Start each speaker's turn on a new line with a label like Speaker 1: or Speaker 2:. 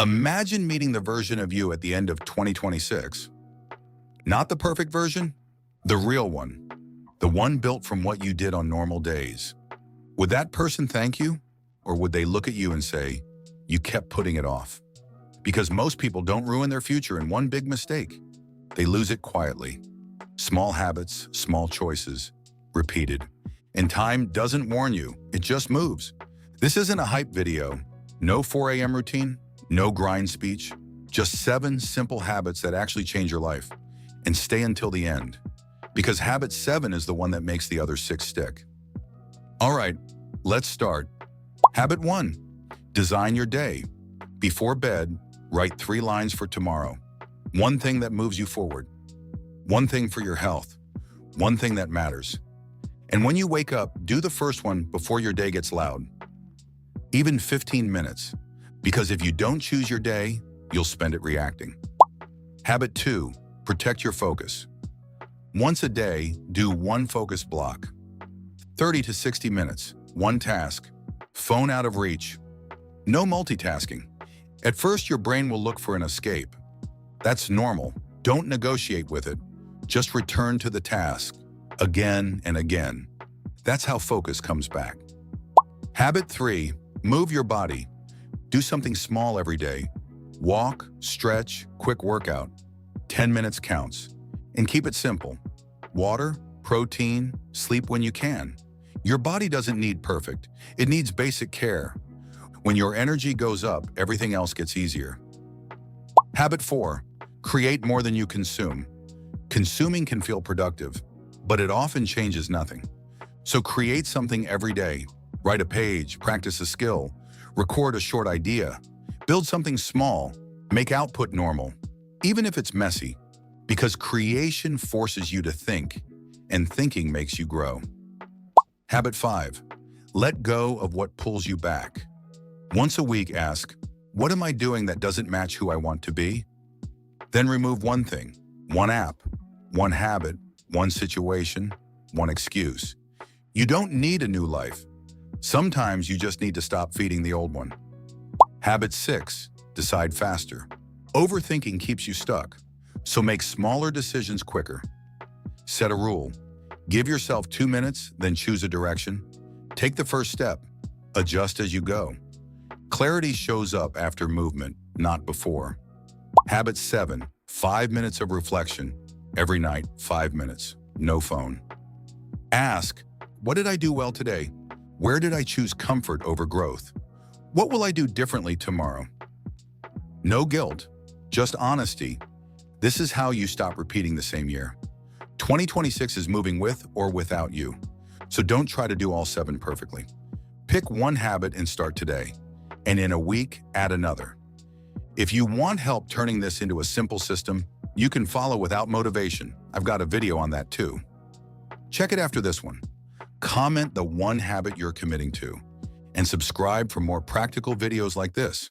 Speaker 1: Imagine meeting the version of you at the end of 2026. Not the perfect version, the real one. The one built from what you did on normal days. Would that person thank you? Or would they look at you and say, you kept putting it off? Because most people don't ruin their future in one big mistake. They lose it quietly. Small habits, small choices, repeated. And time doesn't warn you, it just moves. This isn't a hype video. No 4 a.m. routine, no grind speech, just 7 simple habits that actually change your life. And stay until the end. Because habit 7 is the one that makes the other 6 stick. All right, let's start. Habit 1, design your day. Before bed, write 3 lines for tomorrow. One thing that moves you forward. One thing for your health. One thing that matters. And when you wake up, do the first one before your day gets loud. Even 15 minutes. Because if you don't choose your day, you'll spend it reacting. Habit 2, protect your focus. Once a day, do one focus block. 30 to 60 minutes, one task. Phone out of reach. No multitasking. At first, your brain will look for an escape. That's normal. Don't negotiate with it. Just return to the task, again and again. That's how focus comes back. Habit 3, move your body. Do something small every day. Walk, stretch, quick workout. 10 minutes counts. And keep it simple. Water, protein, sleep when you can. Your body doesn't need perfect. It needs basic care. When your energy goes up, everything else gets easier. Habit 4, create more than you consume. Consuming can feel productive, but it often changes nothing. So create something every day. Write a page, practice a skill, record a short idea, build something small, make output normal, even if it's messy. Because creation forces you to think, and thinking makes you grow. Habit 5, let go of what pulls you back. Once a week, ask, what am I doing that doesn't match who I want to be? Then remove one thing, one app, one habit, one situation, one excuse. You don't need a new life. Sometimes you just need to stop feeding the old one. Habit 6, decide faster. Overthinking keeps you stuck. So make smaller decisions quicker. Set a rule. Give yourself 2 minutes, then choose a direction. Take the first step. Adjust as you go. Clarity shows up after movement, not before. Habit 7, 5 minutes of reflection. Every night, 5 minutes. No phone. Ask, what did I do well today? Where did I choose comfort over growth? What will I do differently tomorrow? No guilt, just honesty. This is how you stop repeating the same year. 2026 is moving with or without you. So don't try to do all 7 perfectly. Pick one habit and start today. And in a week, add another. If you want help turning this into a simple system, you can follow without motivation. I've got a video on that too. Check it after this one. Comment the one habit you're committing to. And subscribe for more practical videos like this.